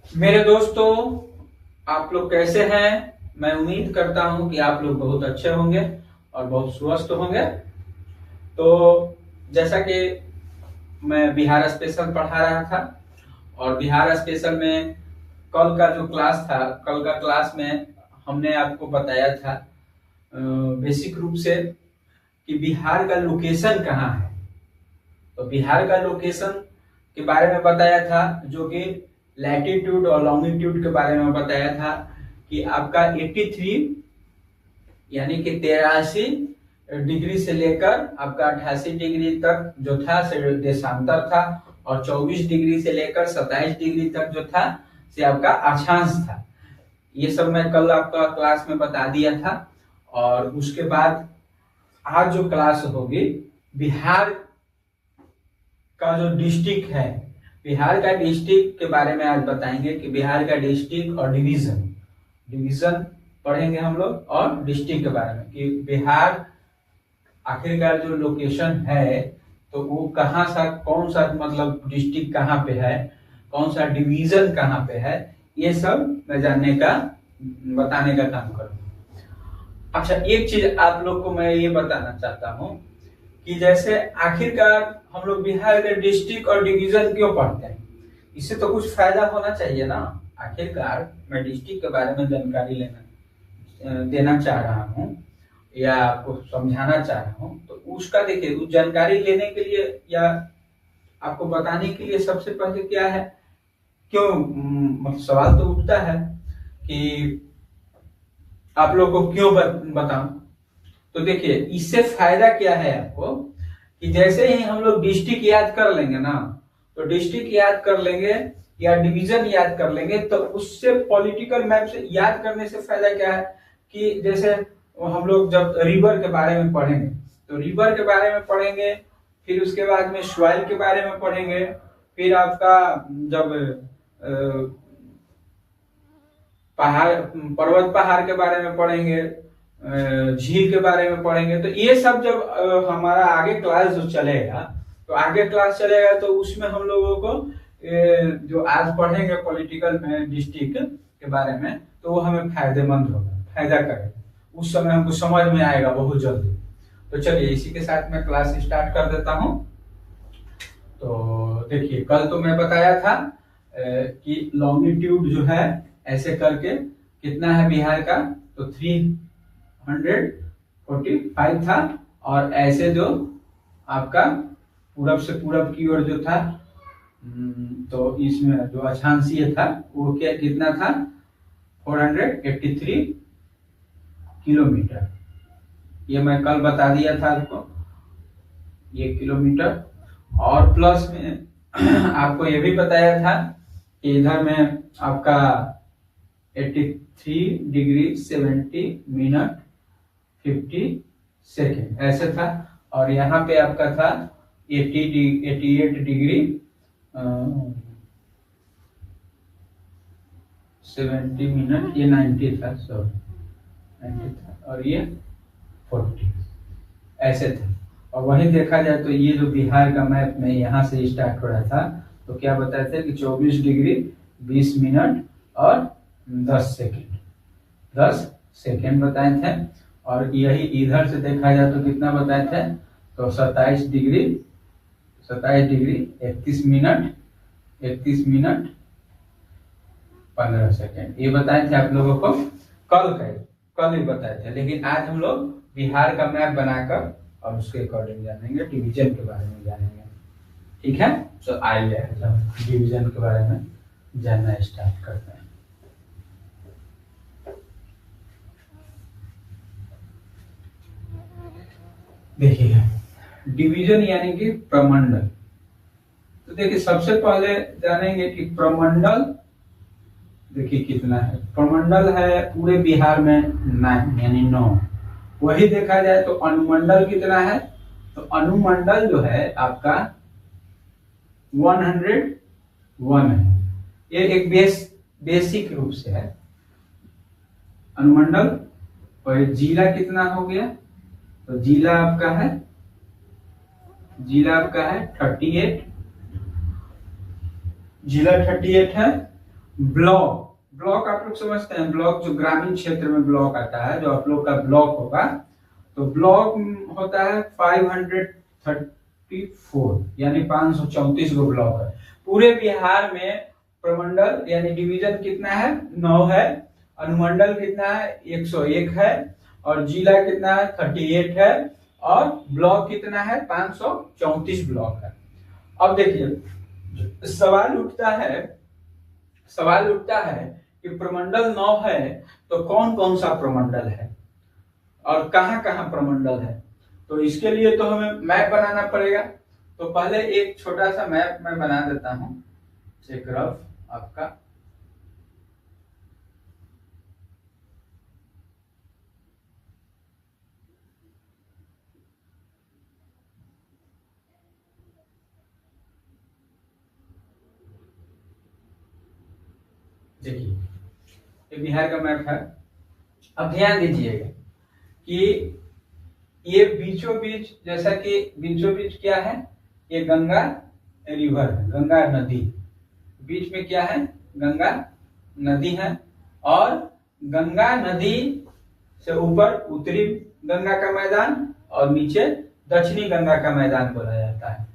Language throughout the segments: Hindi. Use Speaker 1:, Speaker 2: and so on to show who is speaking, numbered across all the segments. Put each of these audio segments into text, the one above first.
Speaker 1: मेरे दोस्तों, आप लोग कैसे हैं? मैं उम्मीद करता हूं कि आप लोग बहुत अच्छे होंगे और बहुत स्वस्थ होंगे। तो जैसा कि मैं बिहार स्पेशल पढ़ा रहा था और बिहार स्पेशल में कल का जो क्लास था, कल का क्लास में हमने आपको बताया था बेसिक रूप से कि बिहार का लोकेशन कहाँ है। तो बिहार का लोकेशन के बारे में बताया था, जो कि लैटिट्यूड और लॉन्गिट्यूड के बारे में बताया था कि आपका 83 यानी कि 83 डिग्री से लेकर आपका 88 डिग्री तक जो था से देशांतर था, और 24 डिग्री से लेकर 27 डिग्री तक जो था से आपका अक्षांश था। ये सब मैं कल आपका क्लास में बता दिया था। और उसके बाद आज जो क्लास होगी, बिहार का जो डिस्ट्रिक्ट है, बिहार का डिस्ट्रिक्ट के बारे में आज बताएंगे कि बिहार का डिस्ट्रिक्ट और डिवीजन डिवीजन पढ़ेंगे हम लोग, और डिस्ट्रिक्ट के बारे में कि बिहार आखिरकार जो लोकेशन है तो वो कहाँ सा, कौन सा मतलब डिस्ट्रिक्ट कहाँ पे है, कौन सा डिवीजन कहाँ पे है, ये सब मैं जानने का बताने का काम करूंगा। अच्छा, एक चीज आप लोग को मैं ये बताना चाहता हूँ कि जैसे आखिरकार हम लोग बिहार के डिस्ट्रिक्ट और डिवीजन क्यों पढ़ते हैं, इससे तो कुछ फायदा होना चाहिए ना। आखिरकार मैं डिस्ट्रिक्ट के बारे में जानकारी देना चाह रहा हूँ या आपको समझाना चाह रहा हूँ, तो उसका देखिए, उस जानकारी लेने के लिए या आपको बताने के लिए सबसे पहले क्या है, क्यों मतलब सवाल तो उठता है कि आप लोग को क्यों बताऊं। तो देखिए, इससे फायदा क्या है आपको कि जैसे ही हम लोग डिस्ट्रिक्ट याद कर लेंगे ना, तो डिस्ट्रिक्ट याद कर लेंगे या डिवीजन याद कर लेंगे, तो उससे पॉलिटिकल मैप से याद करने से फायदा क्या है कि जैसे हम लोग जब रिवर के बारे में पढ़ेंगे, तो रिवर के बारे में पढ़ेंगे, फिर उसके बाद में सॉइल के बारे में पढ़ेंगे, फिर आपका जब पहाड़, पर्वत पहाड़ के बारे में पढ़ेंगे, झील के बारे में पढ़ेंगे, तो ये सब जब हमारा आगे क्लास जो चलेगा, तो आगे क्लास चलेगा तो उसमें हम लोगों को जो आज पढ़ेंगे पॉलिटिकल डिस्ट्रिक्ट के बारे में, तो वो हमें फायदेमंद होगा, फायदा करेगा, उस समय हमको समझ में आएगा बहुत जल्दी। तो चलिए, इसी के साथ मैं क्लास स्टार्ट कर देता हूँ। तो देखिए, कल तो मैं बताया था कि लॉन्गिट्यूड जो है ऐसे करके कितना है बिहार का, तो 345 था, और ऐसे जो आपका पूरब से पूरब की ओर जो था, तो इसमें जो अक्षांशीय था वो क्या कितना था, 483 किलोमीटर। ये मैं कल बता दिया था आपको, ये किलोमीटर। और प्लस में आपको ये भी बताया था कि इधर में आपका 83 डिग्री 70 मिनट 50 सेकेंड ऐसे था, और यहाँ पे आपका था 88 डिग्री 70 मिनट, ये 90 था, सॉरी 90 था, और ये 40 ऐसे थे। और वहीं देखा जाए तो ये जो बिहार का मैप में यहाँ से स्टार्ट हो रहा था, तो क्या बताए थे कि 24 डिग्री 20 मिनट और 10 सेकेंड बताए थे। और यही इधर से देखा जाए तो कितना बताए थे, तो 27 डिग्री 31 मिनट 15 सेकेंड, ये बताए थे आप लोगों को कल ही बताए थे। लेकिन आज हम लोग बिहार का मैप बनाकर और उसके अकॉर्डिंग जानेंगे, डिवीजन के बारे में जानेंगे। ठीक है, तो आइए डिवीजन के बारे में जानना स्टार्ट करते हैं। देखिए, डिवीजन यानी कि प्रमंडल। तो देखिए, सबसे पहले जानेंगे कि प्रमंडल देखिए कितना है। प्रमंडल है पूरे बिहार में 9 यानी 9। वही देखा जाए तो अनुमंडल कितना है, तो अनुमंडल जो है आपका 101 है। ये एक बेसिक रूप से है अनुमंडल। और जिला कितना हो गया, तो जिला आपका है 38, जिला 38 है। ब्लॉक, ब्लॉक आप लोग समझते हैं, ब्लॉक जो ग्रामीण क्षेत्र में ब्लॉक आता है, जो आप लोग का ब्लॉक होगा, तो ब्लॉक होता है 534, यानी 534 गो ब्लॉक है। पूरे बिहार में प्रमंडल यानी डिवीजन कितना है? 9 है। अनुमंडल कितना है? 101 है। और जिला कितना है? 38 है। और ब्लॉक कितना है? 534 ब्लॉक है। अब देखिए सवाल उठता है कि प्रमंडल 9 है तो कौन कौन सा प्रमंडल है और कहां कहां प्रमंडल है। तो इसके लिए तो हमें मैप बनाना पड़ेगा। तो पहले एक छोटा सा मैप मैं बना देता हूं, एक रफ आपका। देखिए ये बिहार का मैप है। अब ध्यान दीजिएगा कि ये बीचों बीच, जैसा कि बीचों बीच क्या है? ये गंगा रिवर है, गंगा नदी। बीच में क्या है? गंगा नदी है। और गंगा नदी से ऊपर उत्तरी गंगा का मैदान और नीचे दक्षिणी गंगा का मैदान बोला जाता है।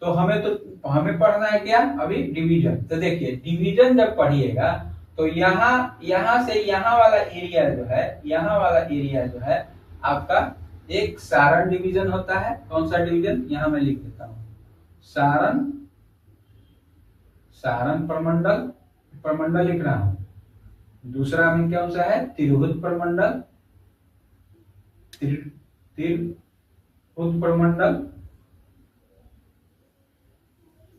Speaker 1: तो हमें पढ़ना है क्या? अभी डिवीजन। तो देखिए डिवीजन जब पढ़िएगा तो यहाँ से यहाँ वाला एरिया जो है आपका एक सारण डिवीजन होता है। कौन सा डिवीजन? यहाँ मैं लिख देता हूँ, सारण प्रमंडल लिख रहा हूँ। दूसरा में कौन सा है? तिरहुत प्रमंडल, तिरहुत प्रमंडल।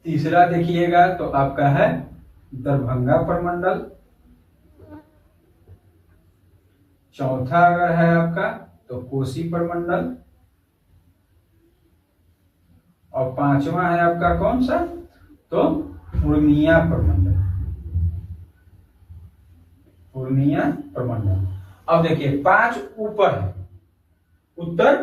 Speaker 1: तीसरा देखिएगा तो आपका है दरभंगा प्रमंडल। चौथा अगर है आपका तो कोसी प्रमंडल। और पांचवा है आपका कौन सा? तो पूर्णिया प्रमंडल। अब देखिए 5 ऊपर है, उत्तर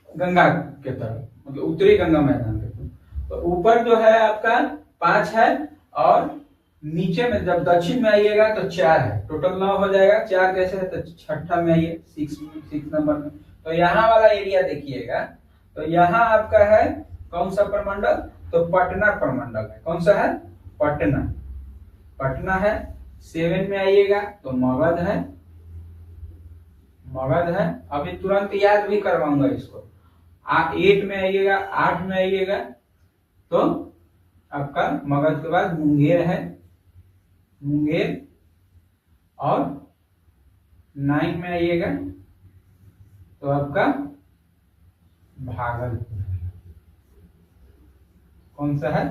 Speaker 1: गंगा के तरफ, मतलब उत्तरी गंगा मैदान के तरफ। तो ऊपर जो है आपका 5 है और नीचे में जब दक्षिण में आइएगा तो 4 है। टोटल 9 हो जाएगा। 4 कैसे है? तो छठा में आइए, 6 नंबर में। तो यहाँ वाला एरिया देखिएगा तो यहाँ आपका है कौन सा प्रमंडल? तो पटना प्रमंडल है। कौन सा है? पटना है। 7 में आइएगा तो मगध है। अभी तुरंत याद भी करवाऊंगा इसको। 8 में आइएगा, 8 में आइएगा तो आपका मगध के बाद मुंगेर है, और 9 में आइएगा तो आपका भागलपुर। कौन सा है?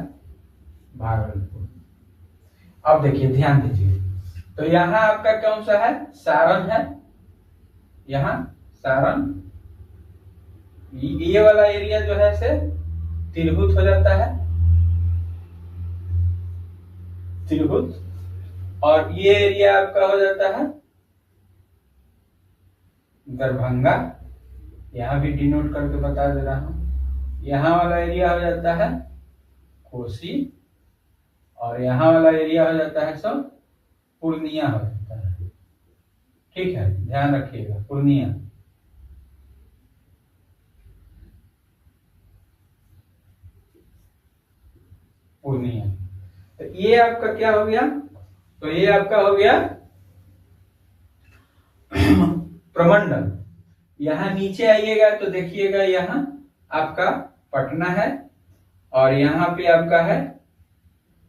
Speaker 1: भागलपुर। अब देखिए ध्यान दीजिए, तो यहाँ आपका कौन सा है? सारण है। यहाँ सारण, ये वाला एरिया जो है से तिरहुत हो जाता है, तिरहुत। और ये एरिया आपका हो जाता है दरभंगा। यहाँ भी डिनोट करके बता दे रहा हूं। यहाँ वाला एरिया हो जाता है कोसी, और यहाँ वाला एरिया हो जाता है सब पूर्णिया हो जाता है। ठीक है, ध्यान रखिएगा, पूर्णिया। तो ये आपका क्या हो गया? तो ये आपका हो गया प्रमंडल। यहाँ नीचे आइएगा तो देखिएगा यहाँ आपका पटना है, और यहाँ पे आपका है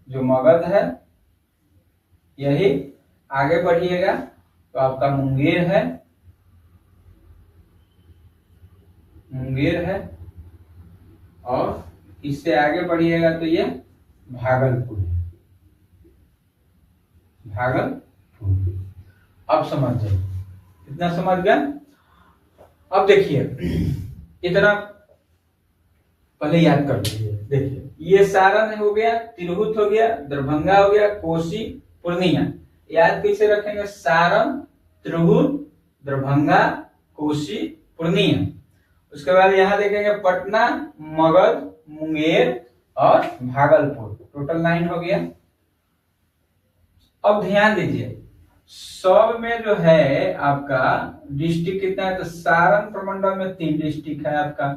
Speaker 1: जो मगध है। यही आगे बढ़िएगा तो आपका मुंगेर है, और इससे आगे बढ़िएगा तो ये भागलपुर है। अब समझ जाइए, इतना समझ गया। अब देखिए इतना पहले याद कर लीजिए। देखिए ये सारण हो गया, तिरहुत हो गया, दरभंगा हो गया, कोसी, पूर्णिया। याद कैसे रखेंगे? सारण, तिरहुत, दरभंगा, कोसी, पूर्णिया। उसके बाद यहाँ देखेंगे पटना, मगध, मुंगेर और भागलपुर। टोटल 9 हो गया। अब ध्यान दीजिए, सब में जो है आपका डिस्ट्रिक्ट कितना है, तो सारण प्रमंडल में 3 डिस्ट्रिक्ट है आपका,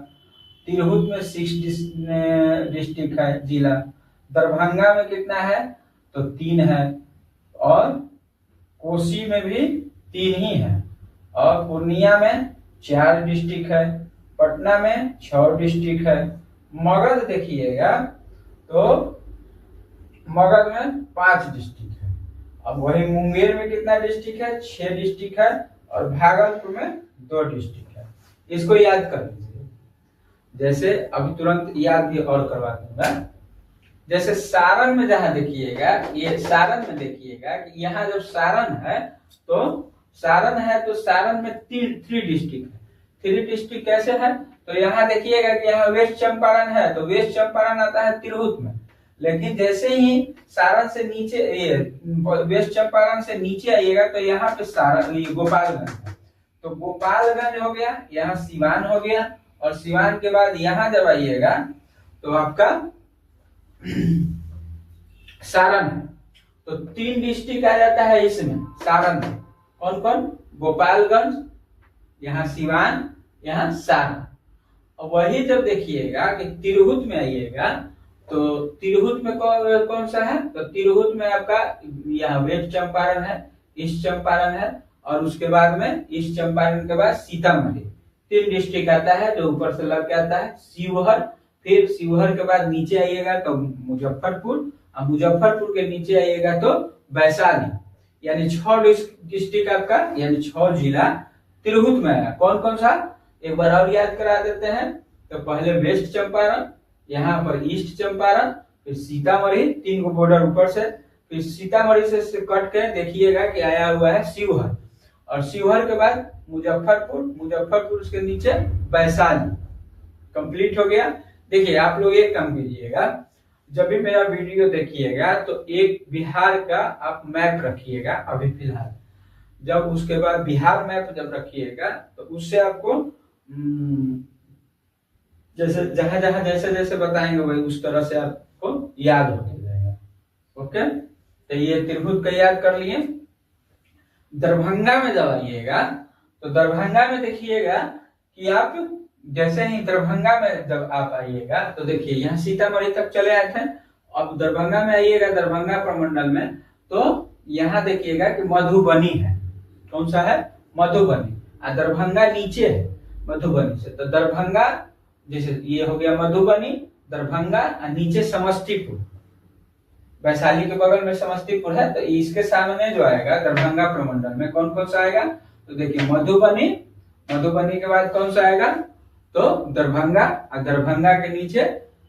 Speaker 1: तिरहुत में 6 डिस्ट्रिक्ट है जिला, दरभंगा में कितना है, तो 3 है, और कोसी में भी 3 ही है, और पूर्णिया में 4 डिस्ट्रिक्ट है, पटना में 6 डिस्ट्रिक्ट है, मगध देखिएगा तो मगध में 5 डिस्ट्रिक्ट है। अब वही मुंगेर में कितना डिस्ट्रिक्ट है, 6 डिस्ट्रिक्ट है, और भागलपुर में 2 डिस्ट्रिक्ट है। इसको याद कर लीजिए, जैसे अभी तुरंत याद भी और करवा दूंगा। जैसे सारण में जहां देखिएगा, ये सारण में देखिएगा कि यहाँ जब सारण है तो सारण है तो सारण में 3 डिस्ट्रिक्ट है। 3 डिस्ट्रिक्ट कैसे है, तो यहाँ देखिएगा कि यहाँ वेस्ट चंपारण है, तो वेस्ट चंपारण आता है तिरहुत में, लेकिन जैसे ही सारण से नीचे वेस्ट चंपारण से नीचे आइएगा तो यहाँ पे सारण ये गोपालगंज है, तो गोपालगंज हो गया, यहाँ सिवान हो गया, और सिवान के बाद यहाँ जब आइएगा तो आपका सारण है। तो 3 डिस्ट्रिक्ट आ जाता है इसमें सारण में, कौन कौन, गोपालगंज, यहाँ सिवान, यहाँ सारण। और वही जब देखिएगा कि तिरहुत में आइएगा तो तिरहुत में कौन सा है, तो तिरहुत में आपका यहाँ वेस्ट चंपारण है, ईस्ट चंपारण है, और उसके बाद में ईस्ट चंपारण के बाद सीतामढ़ी, 3 डिस्ट्रिक्ट आता है जो ऊपर से लग के आता है। शिवहर, फिर शिवहर के बाद नीचे आइएगा तो मुजफ्फरपुर, और मुजफ्फरपुर के नीचे आइएगा तो वैशाली, यानी 6 डिस्ट्रिक्ट आपका, यानी 6 जिला तिरहुत में है। कौन कौन सा, एक बार और याद करा देते हैं। तो पहले वेस्ट चंपारण, यहाँ पर ईस्ट चंपारण, फिर सीतामढ़ी, 3 को बॉर्डर ऊपर से, फिर सीतामढ़ी से कट के देखिएगा कि आया हुआ है शिवहर, और शिवहर के बाद मुजफ्फरपुर, मुजफ्फरपुर के नीचे वैशाली, कंप्लीट हो गया। देखिए आप लोग एक काम कीजिएगा, जब भी मेरा वीडियो देखिएगा तो एक बिहार का आप मैप रखिएगा अभी फिलहाल, जब उसके बाद बिहार मैप जब रखिएगा तो उससे आपको जैसे जहां जहां जैसे जैसे बताएंगे वही उस तरह से आपको याद होते जाएगा। ओके, तो ये तिरहुत का याद कर लिए। दरभंगा में जब आइएगा तो दरभंगा में देखिएगा कि आप जैसे ही दरभंगा में जब आप आइएगा तो देखिए यहाँ सीतामढ़ी तक चले आए थे, अब दरभंगा में आइएगा, दरभंगा प्रमंडल में, तो यहाँ देखिएगा कि मधुबनी है। कौन सा है, मधुबनी, और दरभंगा नीचे है मधुबनी से, तो दरभंगा जैसे ये हो गया मधुबनी, दरभंगा, और नीचे समस्तीपुर, वैशाली के बगल में समस्तीपुर है, तो इसके सामने जो आएगा दरभंगा प्रमंडल में कौन कौन सा आएगा, तो देखिए मधुबनी, मधुबनी के बाद कौन सा आएगा, तो दरभंगा, और दरभंगा के नीचे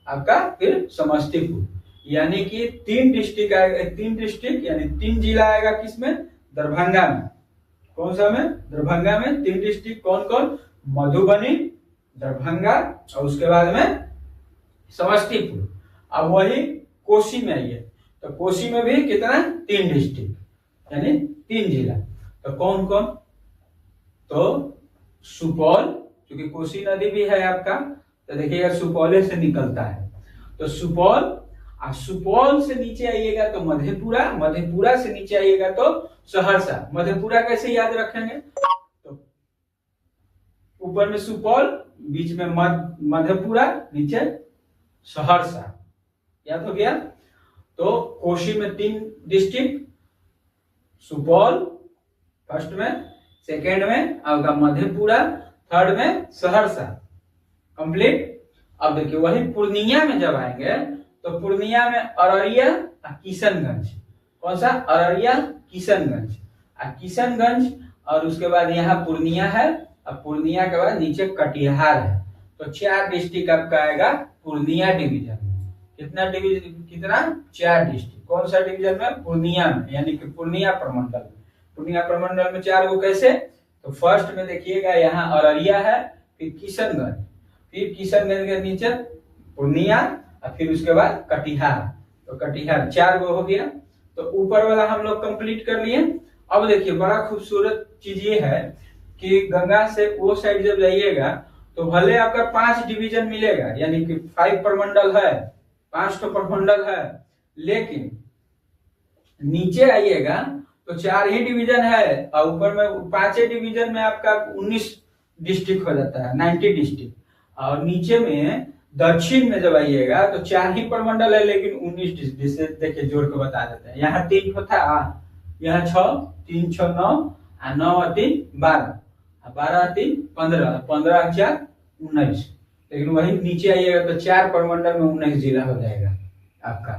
Speaker 1: आपका फिर समस्तीपुर, यानी कि 3 डिस्ट्रिक्ट आएगा, 3 डिस्ट्रिक्ट यानी 3 जिला आएगा किसमें, दरभंगा में। कौन सा में, दरभंगा में 3 डिस्ट्रिक्ट, कौन कौन, मधुबनी, दरभंगा, और उसके बाद में समस्तीपुर। अब वही कोसी में आइए तो कोसी में भी कितना, 3 डिस्ट्रिक्ट यानी 3 जिला, तो कौन कौन, तो सुपौल, क्योंकि कोसी नदी भी है आपका, तो देखिएगा सुपौल से निकलता है, तो सुपौल, और सुपौल से नीचे आइएगा तो मधेपुरा, मधेपुरा से नीचे आइएगा तो सहरसा। मधेपुरा कैसे याद रखेंगे, तो ऊपर में सुपौल, बीच में मधेपुरा, नीचे सहरसा, याद हो गया। तो कोसी में 3 डिस्ट्रिक्ट, सुपौल फर्स्ट में, सेकेंड में आपका मधेपुरा, थर्ड में सहरसा, कंप्लीट। अब देखिए वही पूर्णिया में जब आएंगे तो पूर्णिया में अररिया और किशनगंज, कौन सा, अररिया, किशनगंज, और किशनगंज, और उसके बाद यहाँ पूर्णिया है, और पूर्णिया के बाद नीचे कटिहार है, तो 4 डिस्ट्रिक्ट आपका आएगा पूर्णिया डिवीजन में। कितना डिवीजन, कितना, 4 डिस्ट्रिक्ट, कौन सा डिवीजन में, पूर्णिया में, यानी कि पूर्णिया प्रमंडल में। पूर्णिया प्रमंडल में 4 को कैसे, तो फर्स्ट में देखिएगा यहाँ अररिया है, फिर किशनगंज, फिर किशनगंज के नीचे पूर्णिया, और फिर उसके बाद कटिहार, तो कटिहार 4 गो हो गया। तो ऊपर वाला हम लोग कंप्लीट कर लिए। अब देखिए बड़ा खूबसूरत चीज ये है कि गंगा से वो साइड जब जाइएगा तो भले आपका 5 डिवीजन मिलेगा, यानी कि 5 प्रमंडल है, 5 तो प्रमंडल है, लेकिन नीचे आइएगा तो 4 ही डिवीजन है और ऊपर में 5 डिवीजन में आपका 19 डिस्ट्रिक्ट हो जाता है, 90 डिस्ट्रिक्ट। और नीचे में दक्षिण में जब आइएगा तो 4 ही प्रमंडल है लेकिन 19 डिस्ट्रिक्ट। जिसे देखिए जोड़ के बता देते हैं, यहाँ 3 था, यहाँ 6, 3 6 9 और 9 और 3 12, 12 और 3 15, 15 और 4 19। लेकिन वही नीचे आइएगा तो 4 प्रमंडल में 19 जिला हो जाएगा आपका।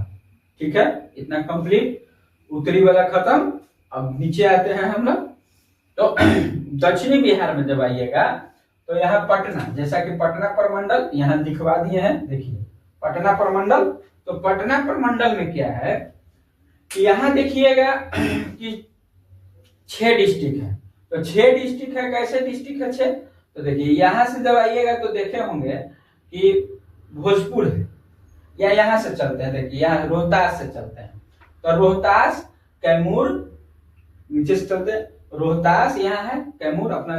Speaker 1: ठीक है, इतना कंप्लीट, उत्तरी वाला खत्म। अब नीचे आते हैं हम लोग। तो दक्षिणी बिहार में जब आइएगा तो यहाँ पटना, जैसा कि पटना प्रमंडल यहाँ दिखवा दिए हैं, देखिए पटना प्रमंडल। तो पटना प्रमंडल में क्या है कि यहाँ देखिएगा कि 6 डिस्ट्रिक्ट है। तो 6 डिस्ट्रिक्ट है, कैसे डिस्ट्रिक्ट है 6? तो देखिए यहाँ से जब आइएगा तो देखे होंगे कि भोजपुर है, या यहाँ से चलते हैं, देखिए यहाँ रोहतास से चलते हैं। तो रोहतास, कैमूर, नीचे से चलते हैं, रोहतास यहाँ है, कैमूर अपना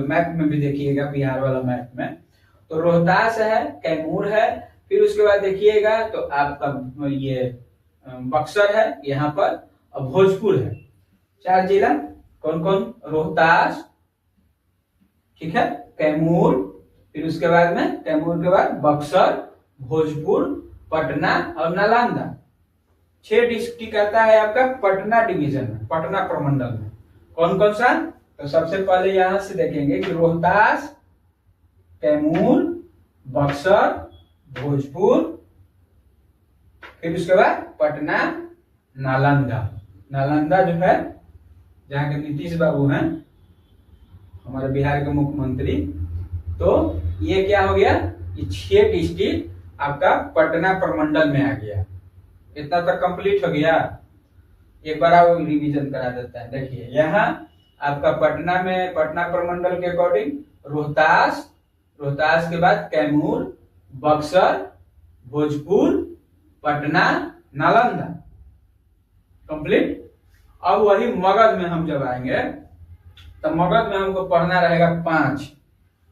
Speaker 1: मैप में भी देखिएगा, बिहार वाला मैप में। तो रोहतास है, कैमूर है, फिर उसके बाद देखिएगा तो आपका ये बक्सर है यहाँ पर, और भोजपुर है। 4 जिला कौन कौन? रोहतास, ठीक है, कैमूर, फिर उसके बाद में कैमूर के बाद बक्सर, भोजपुर, पटना और नालंदा। 6 डिस्ट्रिक्ट आता है आपका पटना डिवीजन में, पटना प्रमंडल में। कौन कौन सा? तो सबसे पहले यहां से देखेंगे कि रोहतास, कैमूर, बक्सर, भोजपुर, फिर उसके बाद पटना, नालंदा। नालंदा जो है जहाँ के नीतीश बाबू हैं, हमारे बिहार के मुख्यमंत्री। तो ये क्या हो गया, ये 6 डिस्ट्रिक्ट आपका पटना प्रमंडल में आ गया। इतना तक कंप्लीट हो गया। एक बार और रिवीजन करा देता है। देखिए यहाँ आपका पटना में, पटना प्रमंडल के अकॉर्डिंग रोहतास, रोहतास के बाद कैमूर, बक्सर, भोजपुर, पटना, नालंदा, कंप्लीट। अब वही मगध में हम जब आएंगे तो मगध में हमको पढ़ना रहेगा 5।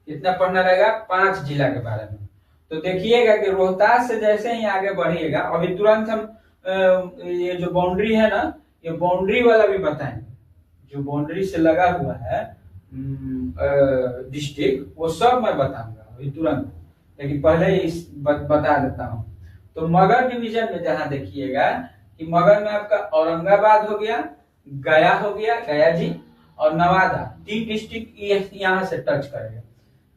Speaker 1: कितना पढ़ना रहेगा? 5 जिला के बारे में। तो देखिएगा कि रोहतास से जैसे ही आगे बढ़िएगा, अभी तुरंत हम ये जो बाउंड्री है ना, ये बाउंड्री वाला भी बताएंगे। जो बाउंड्री से लगा हुआ है डिस्ट्रिक्ट, वो सब मैं बताऊंगा अभी तुरंत, लेकिन पहले इस बता देता हूँ। तो मगध डिवीजन में जहां देखिएगा कि मगध में आपका औरंगाबाद हो गया, गया हो गया, गया जी, और नवादा। 3 डिस्ट्रिक्ट यहाँ से टच करेगा।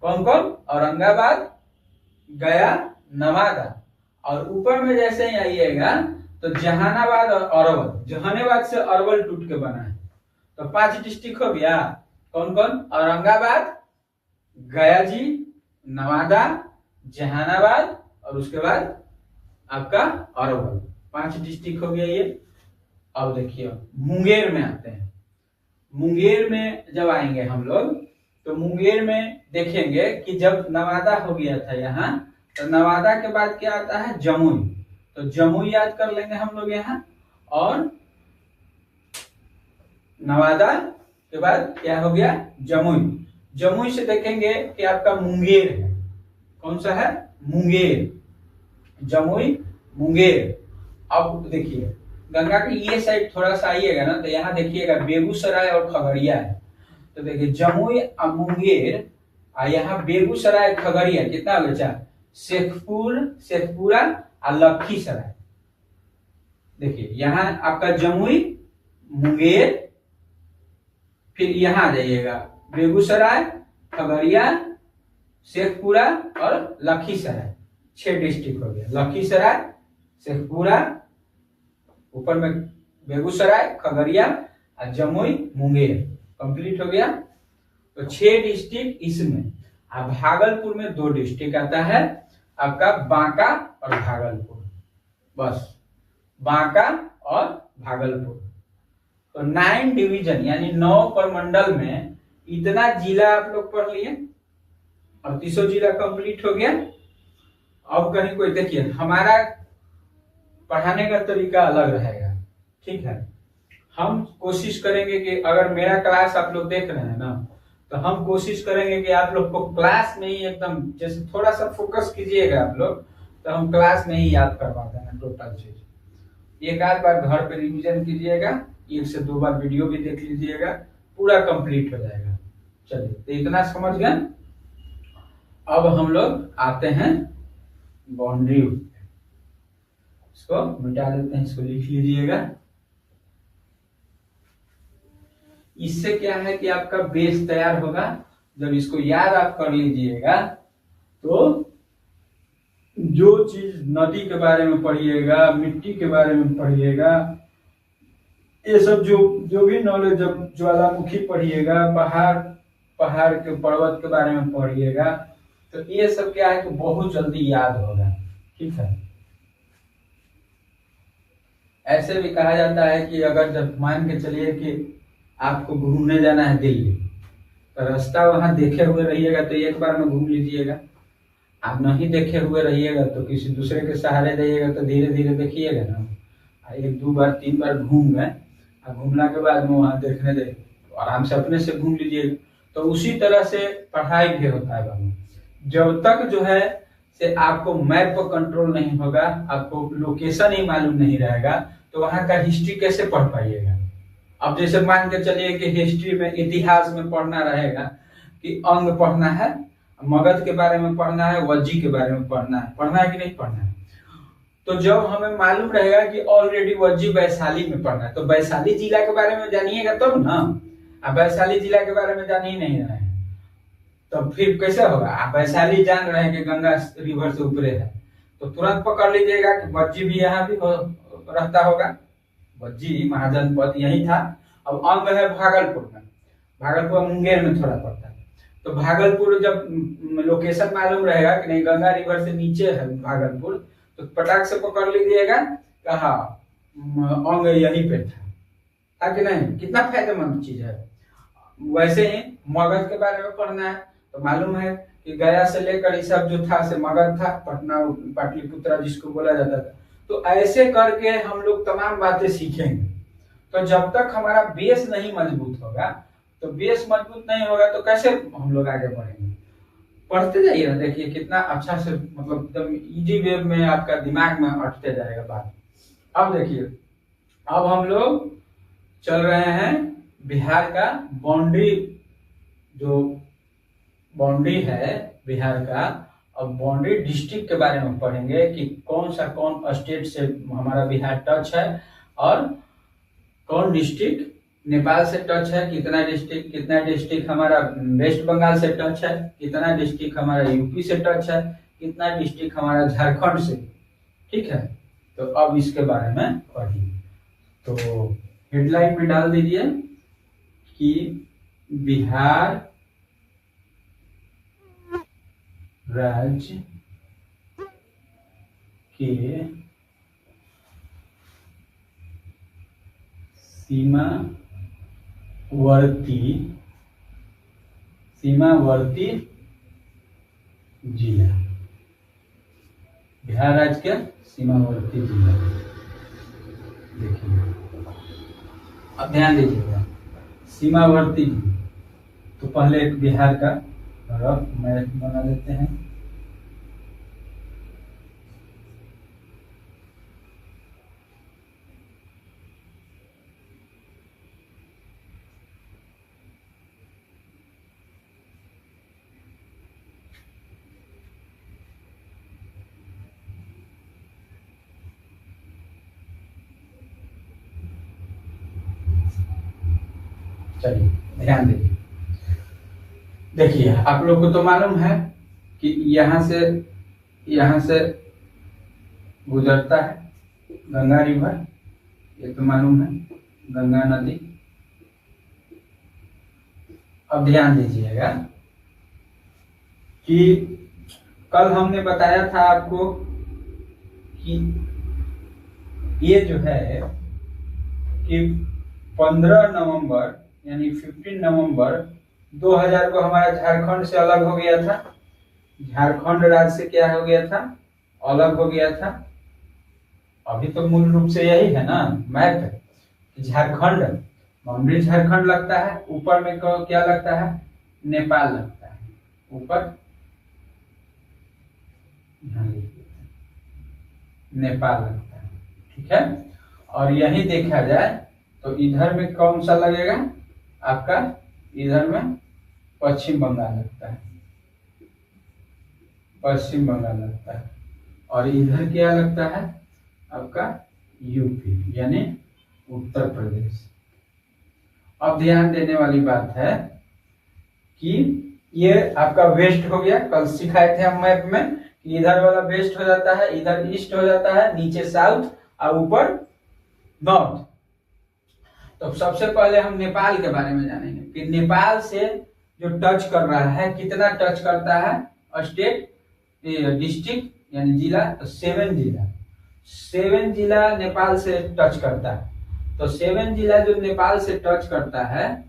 Speaker 1: कौन कौन? औरंगाबाद, गया, नवादा। और ऊपर में जैसे ही आइएगा तो जहानाबाद और अरवल। जहानाबाद से अरवल टूट के बना है। तो 5 डिस्ट्रिक्ट हो गया। कौन कौन? औरंगाबाद, गया जी, नवादा, जहानाबाद और उसके बाद आपका अरवल। 5 डिस्ट्रिक्ट हो गया ये। अब देखिए मुंगेर में आते हैं। मुंगेर में जब आएंगे हम लोग तो मुंगेर में देखेंगे कि जब नवादा हो गया था यहाँ, तो नवादा के बाद क्या आता है? जमुई। तो जमुई याद कर लेंगे हम लोग यहाँ। और नवादा के बाद क्या हो गया? जमुई। जमुई से देखेंगे कि आपका मुंगेर है। कौन सा है? मुंगेर। जमुई, मुंगेर। अब देखिए गंगा की ये साइड थोड़ा सा आइएगा ना, तो यहाँ देखिएगा बेगूसराय और खगड़िया है। तो देखिए जमुई और मुंगेर, यहाँ बेगूसराय, खगड़िया, कितना हो गया? शेखपुरा और लखीसराय। देखिए यहाँ आपका जमुई, मुंगेर, फिर यहाँ आ जाइएगा बेगूसराय, खगड़िया, शेखपुरा और लखीसराय। 6 डिस्ट्रिक्ट हो गया। लखीसराय, शेखपुरा, ऊपर में बेगूसराय, खगड़िया और जमुई, मुंगेर। कंप्लीट हो गया। तो 6 डिस्ट्रिक्ट इसमें। अब भागलपुर में 2 डिस्ट्रिक्ट आता है आपका, बांका और भागलपुर। बस बांका और भागलपुर। तो 9 डिवीजन यानी 9 प्रमंडल में इतना जिला आप लोग पढ़ लिए। 38 जिला कंप्लीट हो गया। अब कहीं कोई देखिए, हमारा पढ़ाने का तरीका अलग रहेगा, ठीक है। हम कोशिश करेंगे कि अगर मेरा क्लास आप लोग देख रहे हैं ना, तो हम कोशिश करेंगे कि आप लोग को क्लास में ही एकदम, जैसे थोड़ा सा फोकस कीजिएगा आप लोग, तो हम क्लास में ही याद करवा देंगे टोटल चीज। एक आध बार घर पे रिवीजन कीजिएगा, 1 से 2 बार वीडियो भी देख लीजिएगा, पूरा कंप्लीट हो जाएगा। चलिए, तो इतना समझ गए। अब हम लोग आते हैं बाउंड्री, इसको मिटा देते हैं, इसको लिख लीजिएगा। इससे क्या है कि आपका बेस तैयार होगा। जब इसको याद आप कर लीजिएगा तो जो चीज नदी के बारे में पढ़िएगा, मिट्टी के बारे में पढ़िएगा, ये सब जो भी नॉलेज, जब ज्वालामुखी पढ़िएगा, पहाड़ के पर्वत के बारे में पढ़िएगा, तो ये सब क्या है कि बहुत जल्दी याद होगा। ठीक है। ऐसे भी कहा जाता है कि अगर जब मान के चलिए कि आपको घूमने जाना है दिल्ली, तो रास्ता वहां देखे हुए रहिएगा तो एक बार में घूम लीजिएगा। आप नहीं देखे हुए रहिएगा तो किसी दूसरे के सहारे जाइएगा तो धीरे धीरे देखिएगा ना। 1 2 बार 3 बार घूम गए, घूमने के बाद में वहां देखने दे, आराम से अपने से घूम लीजिएगा। तो उसी तरह से पढ़ाई भी होता है बाबू। जब तक जो है से आपको मैप पर कंट्रोल नहीं होगा, आपको लोकेशन ही मालूम नहीं रहेगा, तो वहां का हिस्ट्री कैसे पढ़ पाइएगा। अब जैसे मान के चलिए कि हिस्ट्री में, इतिहास में पढ़ना रहेगा कि अंग पढ़ना है, मगध के बारे में पढ़ना है, वज्जी के बारे में पढ़ना है कि नहीं पढ़ना है। तो जब हमें मालूम रहेगा कि ऑलरेडी वज्जी वैशाली में पढ़ना है, तो वैशाली जिला के बारे में जानिएगा तब ना। अब वैशाली जिला के बारे में जान ही नहीं रहे हैं तो फिर कैसे होगा। आप वैशाली जान रहे हैं कि गंगा रिवर से ऊपरे है, तो तुरंत पकड़ लीजिएगा कि वज्जी भी यहाँ भी रहता होगा। वज्जी महाजनपद यही था। अब अंग है भागलपुर में, भागलपुर मुंगेर में थोड़ा पड़ता है। तो भागलपुर जब लोकेशन मालूम रहेगा कि नहीं गंगा रिवर से नीचे है भागलपुर, तो पटाख से पकड़ लीजिएगा कहा अंग यहीं पे था कि नहीं। कितना फायदेमंद चीज है। वैसे ही मगध के बारे में पढ़ना है तो मालूम है कि गया से लेकर ये सब जो था से मगध था, पटना पाटलिपुत्रा जिसको बोला जाता था। तो ऐसे करके हम लोग तमाम बातें सीखेंगे। तो जब तक हमारा बेस नहीं मजबूत होगा, तो बेस मजबूत नहीं होगा तो कैसे हम लोग आगे बढ़ेंगे। पढ़ते जाइए ना, देखिए कितना अच्छा से, मतलब एकदम इजी वे में आपका दिमाग में अटते जाएगा बात। अब देखिए, अब हम लोग चल रहे हैं बिहार का बाउंड्री, जो बाउंड्री है बिहार का। अब बाउंड्री डिस्ट्रिक्ट के बारे में पढ़ेंगे कि कौन स्टेट से हमारा बिहार टच है, और कौन डिस्ट्रिक्ट नेपाल से टच है, कितना डिस्ट्रिक्ट हमारा वेस्ट बंगाल से टच है, कितना डिस्ट्रिक्ट हमारा यूपी से टच है, कितना डिस्ट्रिक्ट हमारा झारखंड से। ठीक है। तो अब इसके बारे में पढ़िए। तो हेडलाइन में डाल दीजिए कि बिहार राज्य के सीमावर्ती जिला, बिहार राज्य के सीमावर्ती जिला। देखिए, अब ध्यान दीजिएगा, सीमावर्ती। तो पहले एक बिहार का रफ मैप बना लेते हैं। चलिए ध्यान दीजिए। देखिए, आप लोग को तो मालूम है कि यहाँ से गुजरता है गंगा रिवर, ये तो मालूम है, गंगा नदी। अब ध्यान दीजिएगा कि कल हमने बताया था आपको कि ये जो है कि 15 नवंबर यानी 15 नवंबर 2000 को हमारा झारखंड से अलग हो गया था। झारखंड राज्य से क्या हो गया था, अलग हो गया था। अभी तो मूल रूप से यही है ना मैप, झारखंड बाउंड्री झारखंड लगता है, ऊपर में क्या लगता है, नेपाल लगता है ऊपर, नेपाल लगता है। ठीक है। और यही देखा जाए तो इधर में कौन सा लगेगा आपका, इधर में पश्चिम बंगाल लगता है, पश्चिम बंगाल लगता है, और इधर क्या लगता है आपका यूपी यानी उत्तर प्रदेश। अब ध्यान देने वाली बात है कि ये आपका वेस्ट हो गया, कल सिखाए थे हम मैप में कि इधर वाला वेस्ट हो जाता है, इधर ईस्ट हो जाता है, नीचे साउथ और ऊपर नॉर्थ। तो सबसे पहले हम नेपाल के बारे में जानेंगे कि नेपाल से जो टच कर रहा है, कितना टच करता है स्टेट डिस्ट्रिक्ट यानी जिला, तो 7 जिला, 7 जिला नेपाल से टच करता है। तो 7 जिला जो नेपाल से टच करता है,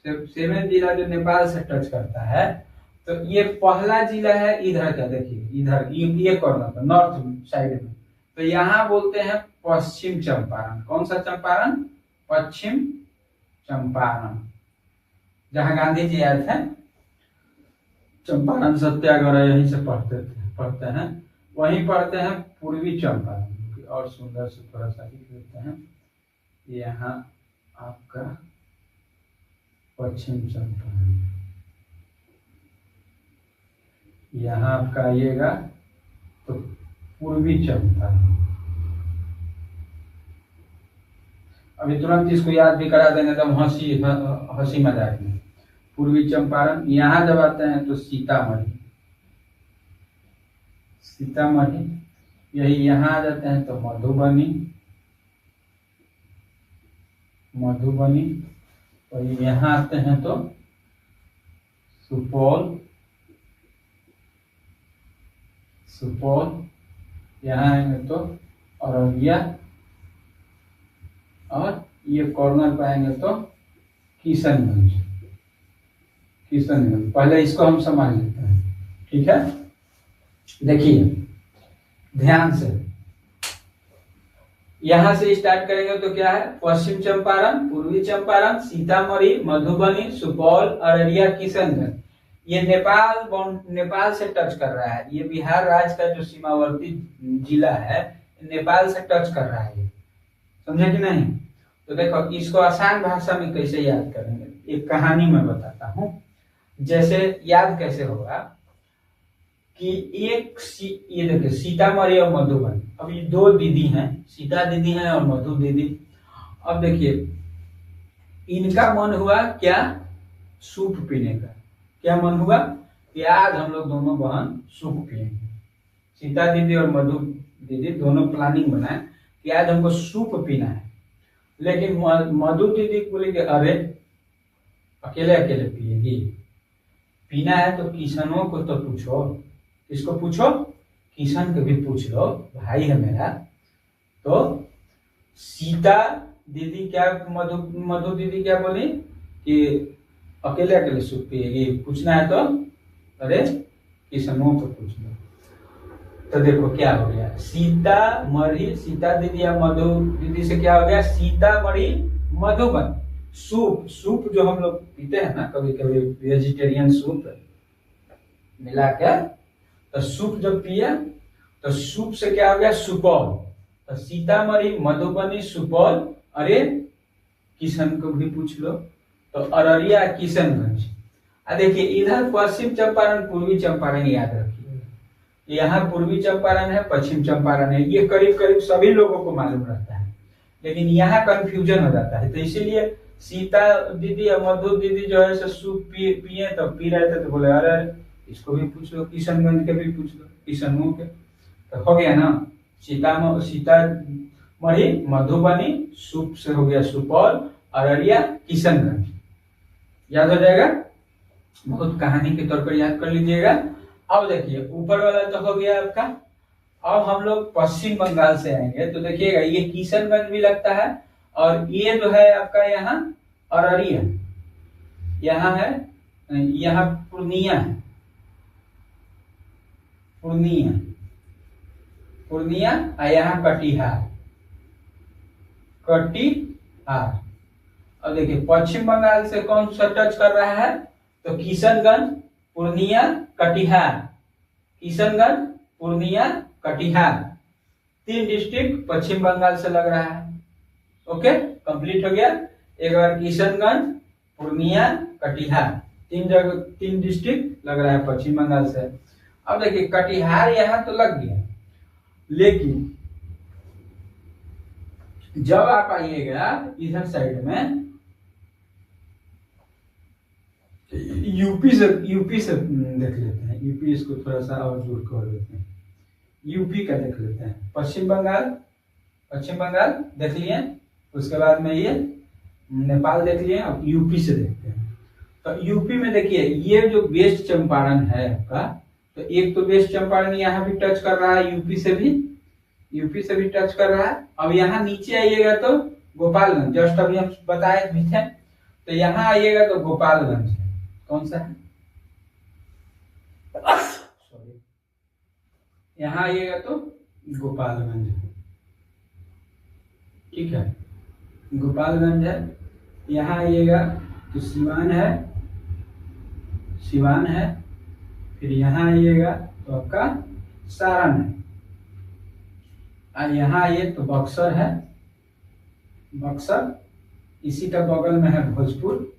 Speaker 1: 7 जिला जो नेपाल से टच करता है, तो ये पहला जिला है इधर का, देखिए इधर ये कॉर्नर पर नॉर्थ साइड में, तो यहाँ बोलते हैं पश्चिम चंपारण। कौन सा चंपारण? पश्चिम चंपारण, जहां गांधी जी आए थे, चंपारण सत्याग्रह यहीं से पढ़ते हैं, वहीं पढ़ते हैं पूर्वी चंपारण। और सुंदर से थोड़ा सा लिख देते हैं, यहाँ आपका पश्चिम चंपारण, यहाँ आपका आइएगा तो पूर्वी चंपारण। अभी तुरंत इसको याद भी करा देंगे तो हंसी मजाक में। पूर्वी चंपारण, यहाँ जब आते हैं तो सीतामढ़ी, सीतामढ़ी, यही यहाँ आ जाते हैं तो मधुबनी, मधुबनी, और यहाँ आते हैं तो सुपौल, सुपौल, यहाँ आएंगे तो अररिया, और ये कॉर्नर पे आएंगे तो किशनगंज, किशनगंज। पहले इसको हम समझ लेते हैं, ठीक है। देखिए ध्यान से, यहां से स्टार्ट करेंगे तो क्या है, पश्चिम चंपारण, पूर्वी चंपारण, सीतामढ़ी, मधुबनी, सुपौल, अररिया, किशनगंज। ये नेपाल से टच कर रहा है। ये बिहार राज्य का जो सीमावर्ती जिला है, नेपाल से टच कर रहा है, समझे कि नहीं। तो देखो इसको आसान भाषा में कैसे याद करेंगे, एक कहानी में बताता हूं। जैसे याद कैसे होगा कि ये देखिए सीतामढ़ी और मधुबनी, अब ये 2 दीदी हैं, सीता दीदी हैं और मधु दीदी। अब देखिए इनका मन हुआ क्या, सूप पीने का। क्या मन हुआ कि आज हम लोग दोनों बहन सूप पिएंगे। सीता दीदी और मधु दीदी दोनों प्लानिंग बनाए कि आज हमको सूप पीना है। लेकिन मधु दीदी बोले कि अरे अकेले अकेले पिएगी, पीना है तो किशनों को तो पूछो। किसको पूछो? किशन को भी पूछ लो, भाई है मेरा। तो सीता दीदी क्या, मधु दीदी क्या बोली कि अकेले अकेले सूप पिएगी, पूछना है तो अरे किशनों को पूछ लो। तो देखो क्या हो गया, सीतामढ़ी, सीता दीदी या मधु दीदी से क्या हो गया, सीतामढ़ी मधुबन। सूप, सूप जो हम लोग पीते हैं ना कभी कभी, वेजिटेरियन सूप मिला के, तो सूप जब पिया तो सूप से क्या हो गया, सुपौल। तो सीतामढ़ी, मधुबनी, सुपौल, अरे किशन को भी पूछ लो, तो अररिया, किशनगंज। देखिए इधर पश्चिम चंपारण, पूर्वी चंपारण याद रखिए। यहाँ पूर्वी चंपारण है, पश्चिम चंपारण है, ये करीब करीब सभी लोगों को मालूम रहता है, लेकिन यहाँ कंफ्यूजन हो जाता है। तो इसीलिए सीता दीदी और मधु दीदी जो है सूप पिए, तो पी रहे थे तो बोले अरे इसको भी पूछ लो, किशनगंज के भी पूछ लो, किशनों के। तो हो गया ना, सीतामढ़ी, मधुबनी, सूप से हो गया सुपौल, अररिया, किशनगंज। याद हो जाएगा, बहुत कहानी के तौर पर याद कर लीजिएगा। अब देखिए ऊपर वाला तो हो गया आपका। अब हम लोग पश्चिम बंगाल से आएंगे तो देखिएगा ये किशनगंज भी लगता है, और ये जो है आपका यहाँ अररिया, यहाँ है, यहाँ पूर्णिया है, पूर्णिया, पूर्णिया, और यहाँ कटिहार, कटिहार। अब देखिए पश्चिम बंगाल से कौन सा टच कर रहा है, तो किशनगंज, पूर्णिया, कटिहार, किशनगंज, पूर्णिया, कटिहार, 3 डिस्ट्रिक्ट पश्चिम बंगाल से लग रहा है। ओके, कंप्लीट हो गया। एक बार किशनगंज, पूर्णिया, कटिहार, 3 जगह 3 डिस्ट्रिक्ट लग रहा है पश्चिम बंगाल से। अब देखिए कटिहार यहाँ तो लग गया, लेकिन जब आप आइएगा इधर साइड में यूपी से देख लेते हैं। यूपी इसको थोड़ा सा और दूर कर देते हैं, यूपी का देख लेते हैं। पश्चिम बंगाल देख लिए, उसके बाद में ये नेपाल देख लिए। अब यूपी से देखते हैं। तो यूपी में देखिए ये जो वेस्ट चंपारण है आपका, तो एक तो वेस्ट चंपारण यहाँ भी टच कर रहा है, यूपी से भी टच कर रहा है। अब यहाँ नीचे आइएगा तो गोपालगंज, जस्ट अभी हम बताए भी थे। तो यहाँ आइएगा तो गोपालगंज है, कौन सा है, सॉरी, यहाँ आइएगा तो गोपालगंज है, ठीक है, गोपालगंज है। यहाँ आइएगा तो सिवान है। फिर यहाँ आइएगा तो आपका सारण है। और यहाँ आइए तो बक्सर है, बक्सर। इसी का बगल में है भोजपुर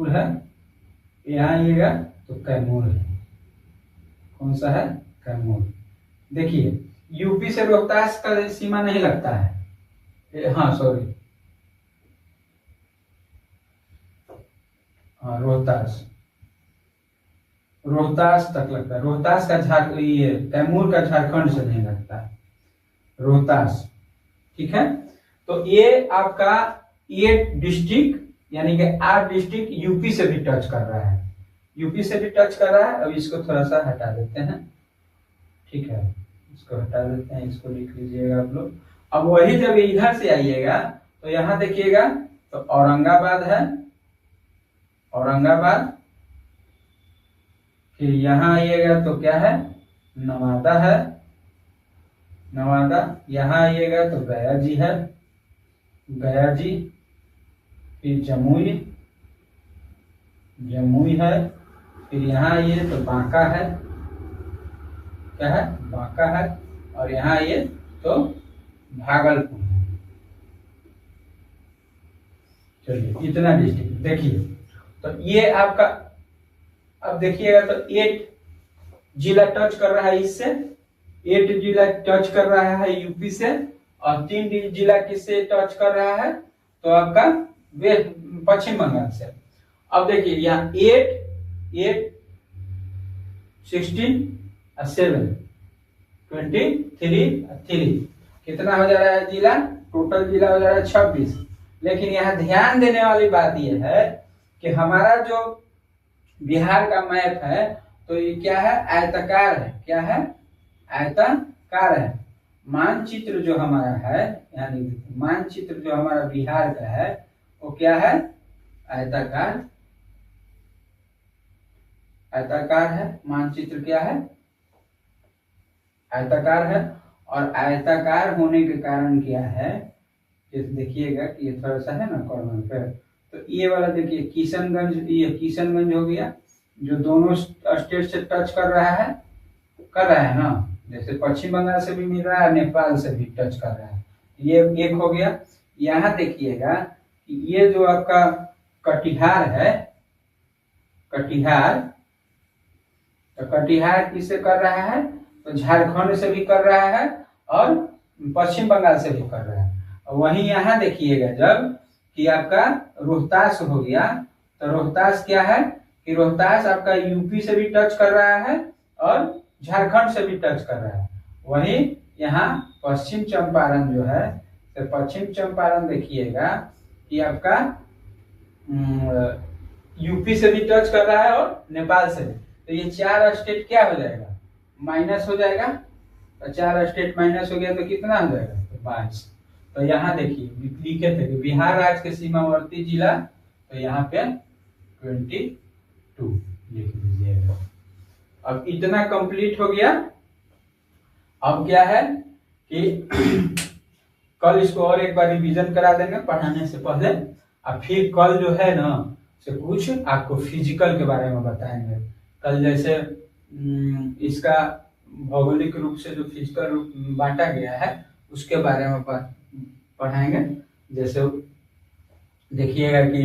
Speaker 1: है। यहाँ आइएगा तो कैमूर है, कौन सा है, कैमूर। देखिए यूपी से रोहतास का सीमा नहीं लगता है, हाँ सॉरी, हाँ रोहतास तक लगता है। रोहतास का ये कैमूर का झारखंड से नहीं लगता है, रोहतास, ठीक है। तो ये आपका ये डिस्ट्रिक्ट यानी कि 8 डिस्ट्रिक्ट यूपी से भी टच कर रहा है, अब इसको थोड़ा सा हटा देते हैं, ठीक है, इसको हटा देते हैं, इसको लिख लीजिएगा आप लोग। अब वही जब इधर से आइएगा तो यहाँ देखिएगा तो औरंगाबाद है, फिर यहाँ आइएगा तो क्या है, नवादा है, यहाँ आइएगा तो गया जी, फिर जमुई है, फिर यहाँ आइए तो बांका है, क्या है, बांका है। और यहाँ आइए तो भागलपुर है। चलिए इतना डिस्ट्रिक्ट देखिए। तो ये आपका, अब देखिएगा तो 8 जिला टच कर रहा है इससे, 8 जिला टच कर रहा है यूपी से, और 3 जिला किससे टच कर रहा है, तो आपका पश्चिम बंगाल से। अब देखिए यहाँ 8 16 और 7 23 कितना हो जा रहा है जिला, टोटल जिला हो जा रहा है 26। लेकिन यहाँ ध्यान देने वाली बात यह है कि हमारा जो बिहार का मैप है तो ये क्या है, आयताकार है, क्या है, आयताकार है। मानचित्र जो हमारा है, यानी मानचित्र जो हमारा बिहार का है वो क्या है, आयताकार है। मानचित्र क्या है, आयताकार है। और आयताकार होने के कारण क्या है, जैसे देखिएगा कि ये थोड़ा सा है ना कॉर्नर पे, तो ये वाला देखिए किशनगंज हो गया, जो दोनों स्टेट से टच कर रहा है ना, जैसे पश्चिम बंगाल से भी मिल रहा है, नेपाल से भी टच कर रहा है, ये एक हो गया। यहाँ देखिएगा कि ये जो आपका कटिहार है, तो कटिहार किससे कर रहा है, तो झारखंड से भी कर रहा है और पश्चिम बंगाल से भी कर रहा है। और वहीं यहाँ देखिएगा जब कि आपका रोहतास हो गया, तो रोहतास क्या है कि रोहतास आपका यूपी से भी टच कर रहा है और झारखंड से भी टच कर रहा है। वहीं यहाँ पश्चिम चंपारण जो है, तो पश्चिम चंपारण देखिएगा कि आपका यूपी से भी टच कर रहा है और नेपाल से भी। तो ये 4 स्टेट क्या हो जाएगा, माइनस हो जाएगा। तो 4 स्टेट माइनस हो गया तो कितना हो जाएगा, तो 22। तो यहाँ देखिए लिखे थे कि बिहार राज्य के सीमावर्ती जिला, तो यहाँ पे 22 लिख दीजिएगा। अब इतना कंप्लीट हो गया। अब क्या है कि कल इसको और एक बार रिवीजन करा देंगे पढ़ाने से पहले, और फिर कल जो है ना से कुछ आपको फिजिकल के बारे में बताएंगे। कल जैसे इसका भौगोलिक रूप से जो फिजिकल रूप बांटा गया है उसके बारे में पढ़ाएंगे। जैसे देखिएगा कि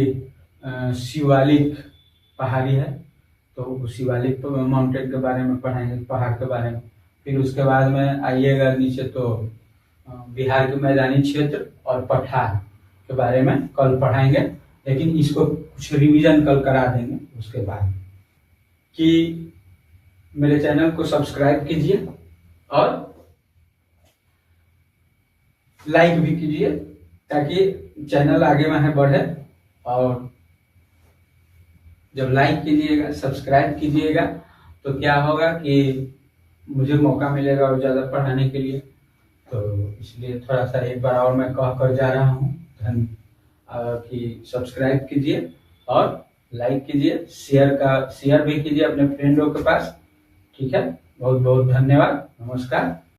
Speaker 1: शिवालिक पहाड़ी है, तो शिवालिक माउंटेन के बारे में पढ़ाएंगे, पहाड़ के बारे में। फिर उसके बाद में आइएगा नीचे तो बिहार के मैदानी क्षेत्र और पठार के बारे में कल पढ़ाएंगे, लेकिन इसको कुछ रिवीजन कल करा देंगे। उसके बाद कि मेरे चैनल को सब्सक्राइब कीजिए और लाइक भी कीजिए ताकि चैनल आगे में बढ़े। और जब लाइक कीजिएगा, सब्सक्राइब कीजिएगा तो क्या होगा कि मुझे मौका मिलेगा और ज़्यादा पढ़ाने के लिए। तो इसलिए थोड़ा सा एक बार और मैं कह कर जा रहा हूँ कि सब्सक्राइब कीजिए और लाइक कीजिए, शेयर भी कीजिए अपने फ्रेंडों के पास। ठीक है, बहुत बहुत धन्यवाद, नमस्कार।